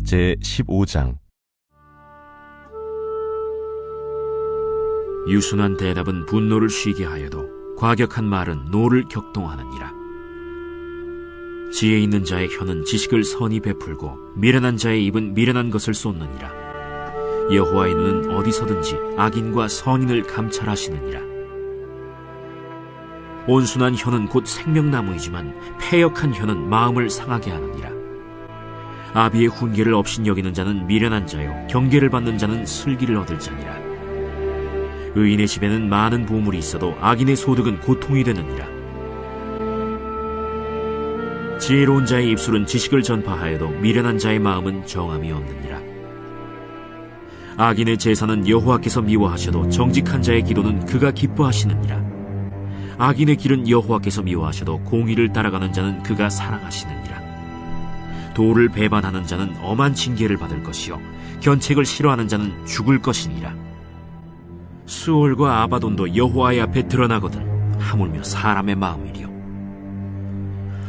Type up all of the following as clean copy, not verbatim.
제15장. 유순한 대답은 분노를 쉬게 하여도 과격한 말은 노를 격동하느니라. 지혜 있는 자의 혀는 지식을 선히 베풀고 미련한 자의 입은 미련한 것을 쏟느니라. 여호와의 눈은 어디서든지 악인과 선인을 감찰하시느니라. 온순한 혀는 곧 생명나무이지만 패역한 혀는 마음을 상하게 하느니라. 아비의 훈계를 업신여기는 자는 미련한 자요 경계를 받는 자는 슬기를 얻을 자니라. 의인의 집에는 많은 보물이 있어도 악인의 소득은 고통이 되느니라. 지혜로운 자의 입술은 지식을 전파하여도 미련한 자의 마음은 정함이 없느니라. 악인의 제사는 여호와께서 미워하셔도 정직한 자의 기도는 그가 기뻐하시느니라. 악인의 길은 여호와께서 미워하셔도 공의를 따라가는 자는 그가 사랑하시느니라. 도를 배반하는 자는 엄한 징계를 받을 것이요 견책을 싫어하는 자는 죽을 것이니라. 수올과 아바돈도 여호와의 앞에 드러나거든 하물며 사람의 마음이리요.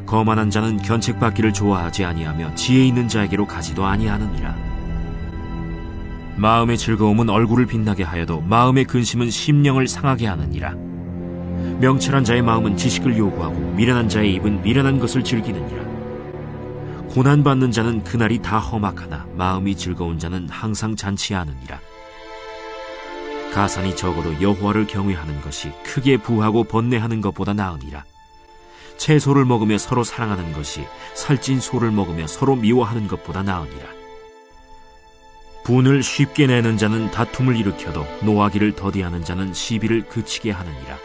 거만한 자는 견책받기를 좋아하지 아니하며 지혜 있는 자에게로 가지도 아니하느니라. 마음의 즐거움은 얼굴을 빛나게 하여도 마음의 근심은 심령을 상하게 하느니라. 명철한 자의 마음은 지식을 요구하고 미련한 자의 입은 미련한 것을 즐기느니라. 고난받는 자는 그날이 다 험악하나 마음이 즐거운 자는 항상 잔치하느니라. 가산이 적어도 여호와를 경외하는 것이 크게 부하고 번뇌하는 것보다 나으니라. 채소를 먹으며 서로 사랑하는 것이 살찐 소를 먹으며 서로 미워하는 것보다 나으니라. 분을 쉽게 내는 자는 다툼을 일으켜도 노하기를 더디하는 자는 시비를 그치게 하느니라.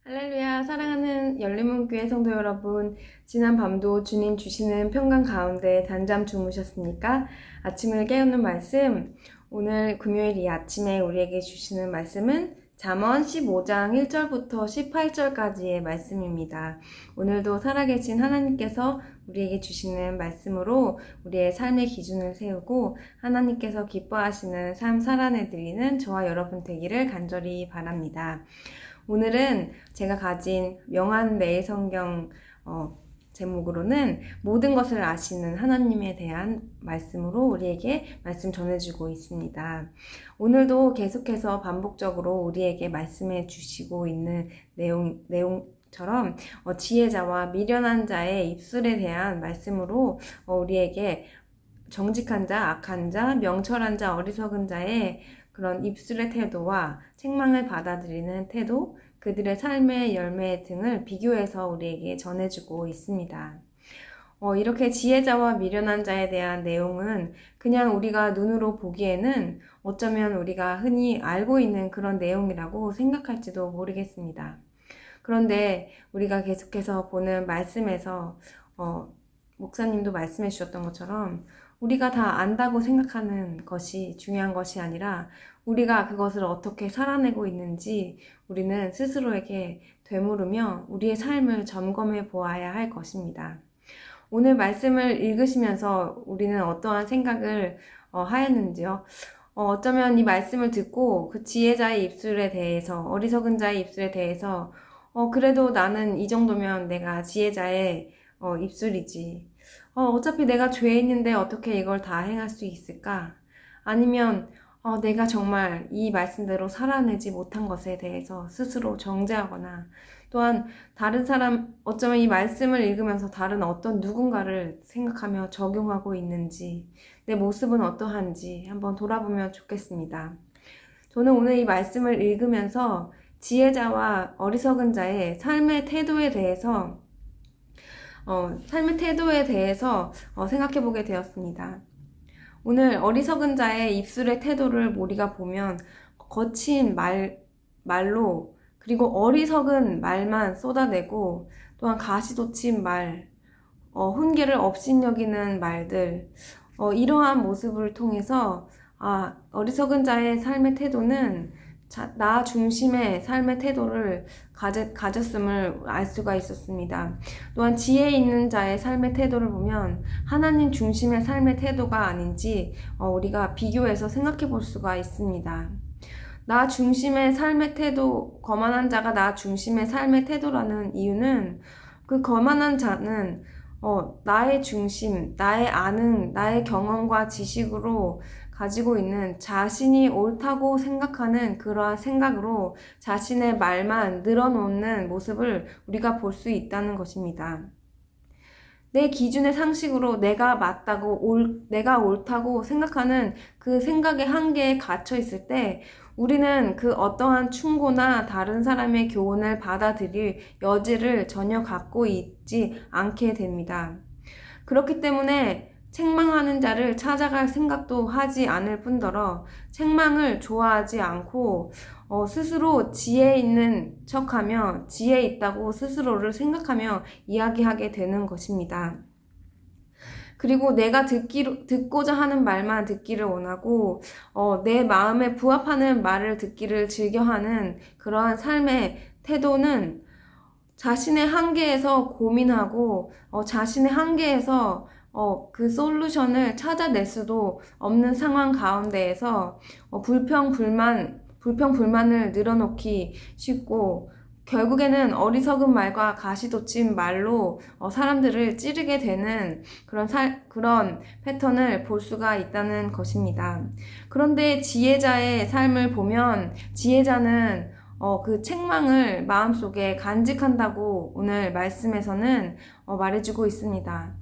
할렐루야. 사랑하는 열린문교회 성도 여러분, 지난 밤도 주님 주시는 평강 가운데 단잠 주무셨습니까? 아침을 깨우는 말씀, 오늘 금요일 이 아침에 우리에게 주시는 말씀은 잠언 15장 1절부터 18절까지의 말씀입니다. 오늘도 살아계신 하나님께서 우리에게 주시는 말씀으로 우리의 삶의 기준을 세우고 하나님께서 기뻐하시는 삶 살아내드리는 저와 여러분 되기를 간절히 바랍니다. 오늘은 제가 가진 명한 매일 성경 제목으로는 모든 것을 아시는 하나님에 대한 말씀으로 우리에게 말씀 전해주고 있습니다. 오늘도 계속해서 반복적으로 우리에게 말씀해 주시고 있는 내용처럼 지혜자와 미련한 자의 입술에 대한 말씀으로 우리에게 정직한 자, 악한 자, 명철한 자, 어리석은 자의 그런 입술의 태도와 책망을 받아들이는 태도, 그들의 삶의 열매 등을 비교해서 우리에게 전해주고 있습니다. 이렇게 지혜자와 미련한 자에 대한 내용은 그냥 우리가 눈으로 보기에는 어쩌면 우리가 흔히 알고 있는 그런 내용이라고 생각할지도 모르겠습니다. 그런데 우리가 계속해서 보는 말씀에서 목사님도 말씀해 주셨던 것처럼 우리가 다 안다고 생각하는 것이 중요한 것이 아니라 우리가 그것을 어떻게 살아내고 있는지 우리는 스스로에게 되물으며 우리의 삶을 점검해 보아야 할 것입니다. 오늘 말씀을 읽으시면서 우리는 어떠한 생각을 하였는지요? 어쩌면 이 말씀을 듣고 그 지혜자의 입술에 대해서, 어리석은 자의 입술에 대해서 그래도 나는 이 정도면 내가 지혜자의 입술이지. 어차피 내가 죄인인데 어떻게 이걸 다 행할 수 있을까? 아니면 내가 정말 이 말씀대로 살아내지 못한 것에 대해서 스스로 정죄하거나 또한 다른 사람, 어쩌면 이 말씀을 읽으면서 다른 어떤 누군가를 생각하며 적용하고 있는지 내 모습은 어떠한지 한번 돌아보면 좋겠습니다. 저는 오늘 이 말씀을 읽으면서 지혜자와 어리석은 자의 삶의 태도에 대해서 생각해보게 되었습니다. 오늘 어리석은 자의 입술의 태도를 우리가 보면 거친 말로 그리고 어리석은 말만 쏟아내고 또한 가시돋친 말, 훈계를 업신여기는 말들, 이러한 모습을 통해서 어리석은 자의 삶의 태도는 나 중심의 삶의 태도를 가졌음을 알 수가 있었습니다. 또한 지혜 있는 자의 삶의 태도를 보면 하나님 중심의 삶의 태도가 아닌지 우리가 비교해서 생각해 볼 수가 있습니다. 나 중심의 삶의 태도, 거만한 자가 나 중심의 삶의 태도라는 이유는 그 거만한 자는 나의 중심, 나의 아는, 나의 경험과 지식으로 가지고 있는 자신이 옳다고 생각하는 그러한 생각으로 자신의 말만 늘어놓는 모습을 우리가 볼 수 있다는 것입니다. 내 기준의 상식으로 내가 맞다고, 내가 옳다고 생각하는 그 생각의 한계에 갇혀 있을 때 우리는 그 어떠한 충고나 다른 사람의 교훈을 받아들일 여지를 전혀 갖고 있지 않게 됩니다. 그렇기 때문에 책망하는 자를 찾아갈 생각도 하지 않을 뿐더러 책망을 좋아하지 않고 스스로 지혜 있는 척하며 지혜 있다고 스스로를 생각하며 이야기하게 되는 것입니다. 그리고 내가 듣고자 하는 말만 듣기를 원하고 내 마음에 부합하는 말을 듣기를 즐겨하는 그러한 삶의 태도는 자신의 한계에서 고민하고 자신의 한계에서 그 솔루션을 찾아낼 수도 없는 상황 가운데에서 불평불만을 늘어놓기 쉽고 결국에는 어리석은 말과 가시돋친 말로 사람들을 찌르게 되는 그런 패턴을 볼 수가 있다는 것입니다. 그런데 지혜자의 삶을 보면 지혜자는 그 책망을 마음속에 간직한다고 오늘 말씀에서는 말해주고 있습니다.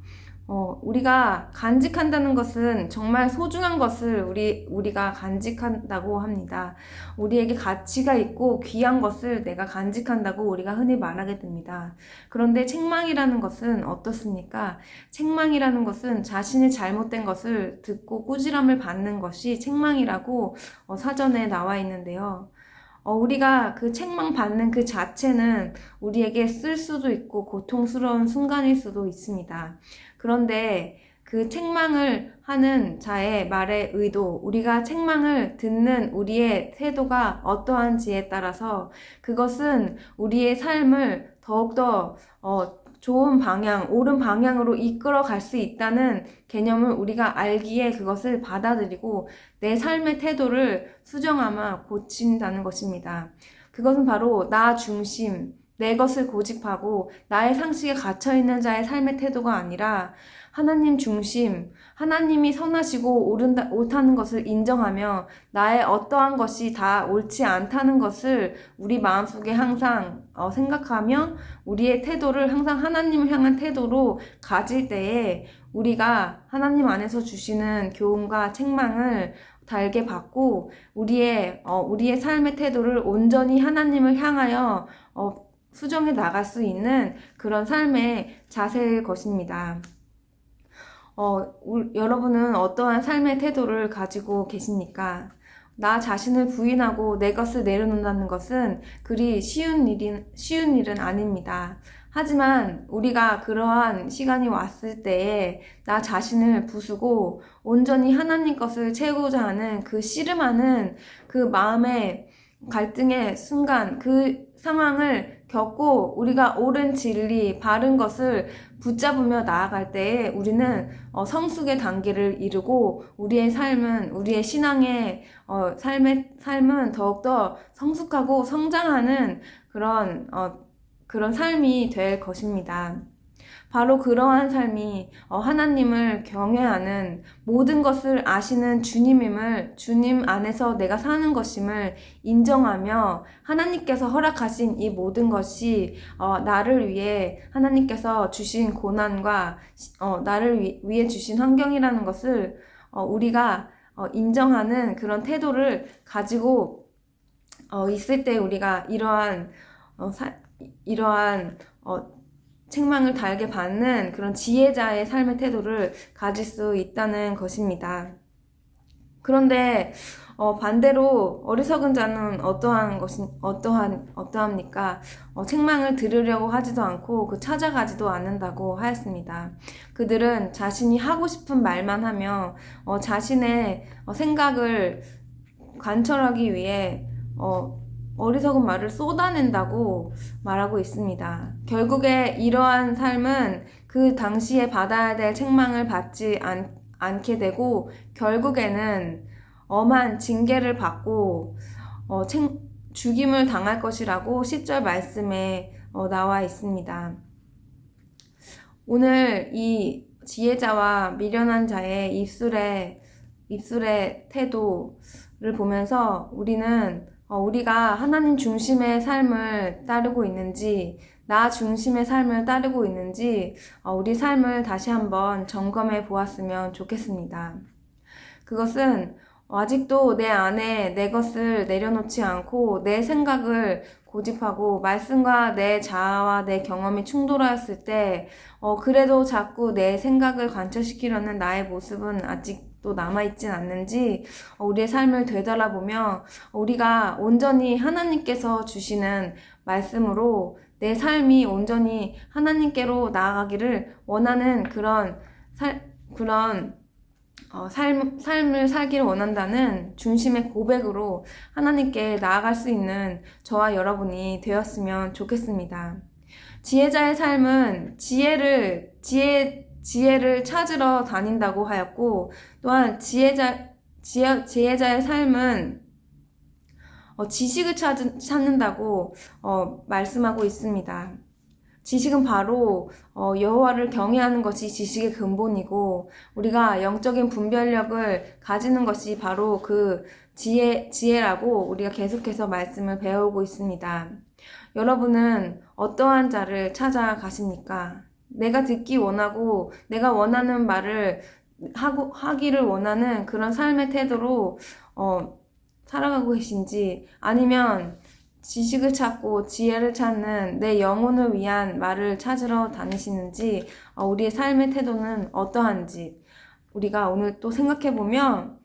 우리가 간직한다는 것은 정말 소중한 것을 우리가 간직한다고 합니다. 우리에게 가치가 있고 귀한 것을 내가 간직한다고 우리가 흔히 말하게 됩니다. 그런데 책망이라는 것은 어떻습니까? 책망이라는 것은 자신이 잘못된 것을 듣고 꾸지람을 받는 것이 책망이라고 사전에 나와 있는데요. 우리가 그 책망 받는 그 자체는 우리에게 쓸 수도 있고 고통스러운 순간일 수도 있습니다. 그런데 그 책망을 하는 자의 말의 의도, 우리가 책망을 듣는 우리의 태도가 어떠한지에 따라서 그것은 우리의 삶을 더욱더 좋은 방향, 옳은 방향으로 이끌어 갈 수 있다는 개념을 우리가 알기에 그것을 받아들이고 내 삶의 태도를 수정하며 고친다는 것입니다. 그것은 바로 나 중심, 내 것을 고집하고 나의 상식에 갇혀있는 자의 삶의 태도가 아니라 하나님 중심, 하나님이 선하시고 옳다는 것을 인정하며 나의 어떠한 것이 다 옳지 않다는 것을 우리 마음속에 항상 생각하며 우리의 태도를 항상 하나님을 향한 태도로 가질 때에 우리가 하나님 안에서 주시는 교훈과 책망을 달게 받고 우리의 삶의 태도를 온전히 하나님을 향하여 수정해 나갈 수 있는 그런 삶의 자세일 것입니다. 여러분은 어떠한 삶의 태도를 가지고 계십니까? 나 자신을 부인하고 내 것을 내려놓는다는 것은 그리 쉬운 일은 아닙니다. 하지만 우리가 그러한 시간이 왔을 때에 나 자신을 부수고 온전히 하나님 것을 채우고자 하는 그 씨름하는 그 마음의 갈등의 순간, 그 상황을 겪고 우리가 옳은 진리, 바른 것을 붙잡으며 나아갈 때에 우리는 성숙의 단계를 이루고 우리의 삶은, 우리의 신앙의 삶은 더욱더 성숙하고 성장하는 그런 삶이 될 것입니다. 바로 그러한 삶이 하나님을 경외하는 모든 것을 아시는 주님임을, 주님 안에서 내가 사는 것임을 인정하며 하나님께서 허락하신 이 모든 것이 나를 위해 하나님께서 주신 고난과 나를 위해 주신 환경이라는 것을 우리가 인정하는 그런 태도를 가지고 있을 때 우리가 이러한 책망을 달게 받는 그런 지혜자의 삶의 태도를 가질 수 있다는 것입니다. 그런데 반대로 어리석은 자는 어떠합니까? 책망을 들으려고 하지도 않고 찾아가지도 않는다고 하였습니다. 그들은 자신이 하고 싶은 말만 하며 자신의 생각을 관철하기 위해 어리석은 말을 쏟아낸다고 말하고 있습니다. 결국에 이러한 삶은 그 당시에 받아야 될 책망을 받지 않게 되고 결국에는 엄한 징계를 받고 죽임을 당할 것이라고 10절 말씀에 나와 있습니다. 오늘 이 지혜자와 미련한 자의 입술의 태도를 보면서 우리는 우리가 하나님 중심의 삶을 따르고 있는지, 나 중심의 삶을 따르고 있는지 우리 삶을 다시 한번 점검해 보았으면 좋겠습니다. 그것은 아직도 내 안에 내 것을 내려놓지 않고 내 생각을 고집하고 말씀과 내 자아와 내 경험이 충돌하였을 때 그래도 자꾸 내 생각을 관철시키려는 나의 모습은 아직도 남아있진 않는지 우리의 삶을 되돌아보며 우리가 온전히 하나님께서 주시는 말씀으로 내 삶이 온전히 하나님께로 나아가기를 원하는 삶을 살기를 원한다는 중심의 고백으로 하나님께 나아갈 수 있는 저와 여러분이 되었으면 좋겠습니다. 지혜자의 삶은 지혜를 찾으러 다닌다고 하였고, 또한 지혜자의 삶은 지식을 찾는다고 말씀하고 있습니다. 지식은 바로 여호와를 경외하는 것이 지식의 근본이고 우리가 영적인 분별력을 가지는 것이 바로 그 지혜라고 우리가 계속해서 말씀을 배우고 있습니다. 여러분은 어떠한 자를 찾아가십니까? 내가 듣기 원하고 내가 원하는 말을 하기를 원하는 그런 삶의 태도로 살아가고 계신지, 아니면 지식을 찾고 지혜를 찾는 내 영혼을 위한 말을 찾으러 다니시는지 우리의 삶의 태도는 어떠한지 우리가 오늘 또 생각해보면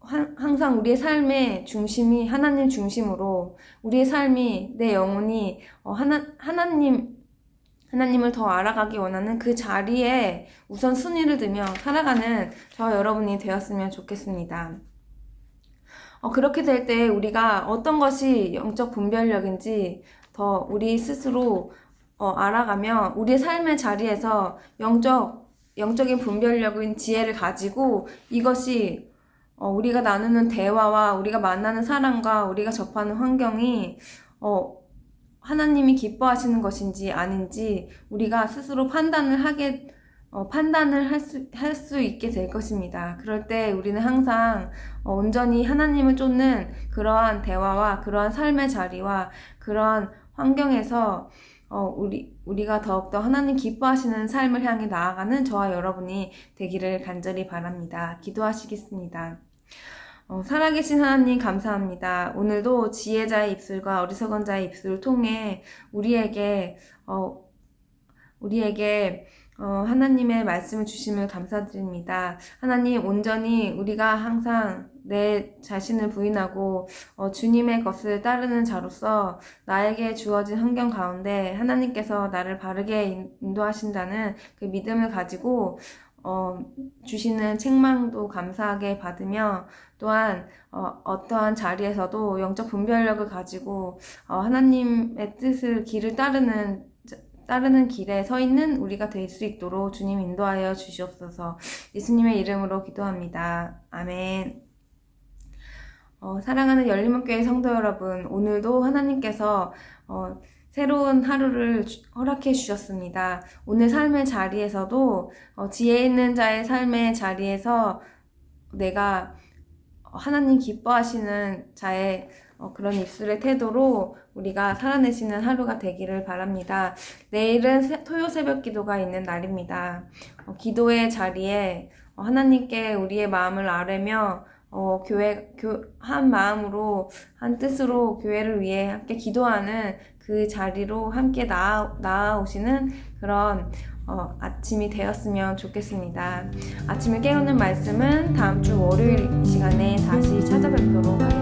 항상 우리의 삶의 중심이 하나님 중심으로 우리의 삶이 내 영혼이 하나님을 더 알아가기 원하는 그 자리에 우선 순위를 두며 살아가는 저와 여러분이 되었으면 좋겠습니다. 그렇게 될 때 우리가 어떤 것이 영적 분별력인지 더 우리 스스로 알아가며 우리의 삶의 자리에서 영적인 분별력인 지혜를 가지고 이것이 우리가 나누는 대화와 우리가 만나는 사람과 우리가 접하는 환경이 하나님이 기뻐하시는 것인지 아닌지 우리가 스스로 판단을 할 수 있게 될 것입니다. 그럴 때 우리는 항상 온전히 하나님을 쫓는 그러한 대화와 그러한 삶의 자리와 그러한 환경에서 우리가 더욱더 하나님 기뻐하시는 삶을 향해 나아가는 저와 여러분이 되기를 간절히 바랍니다. 기도하시겠습니다. 살아계신 하나님 감사합니다. 오늘도 지혜자의 입술과 어리석은 자의 입술을 통해 우리에게 하나님의 말씀을 주심을 감사드립니다. 하나님, 온전히 우리가 항상 내 자신을 부인하고 주님의 것을 따르는 자로서 나에게 주어진 환경 가운데 하나님께서 나를 바르게 인도하신다는 그 믿음을 가지고 주시는 책망도 감사하게 받으며 또한 어떠한 자리에서도 영적 분별력을 가지고 하나님의 길을 따르는 길에 서 있는 우리가 될 수 있도록 주님 인도하여 주시옵소서. 예수님의 이름으로 기도합니다. 아멘. 사랑하는 열린문교회 성도 여러분, 오늘도 하나님께서 새로운 하루를 허락해 주셨습니다. 오늘 삶의 자리에서도 지혜 있는 자의 삶의 자리에서 내가 하나님 기뻐하시는 자의 그런 입술의 태도로 우리가 살아내시는 하루가 되기를 바랍니다. 내일은 토요 새벽 기도가 있는 날입니다. 기도의 자리에 하나님께 우리의 마음을 아뢰며 한 마음으로 한 뜻으로 교회를 위해 함께 기도하는 그 자리로 함께 나아오시는 그런 아침이 되었으면 좋겠습니다. 아침을 깨우는 말씀은 다음 주 월요일 이 시간에 다시 찾아뵙도록 하겠습니다.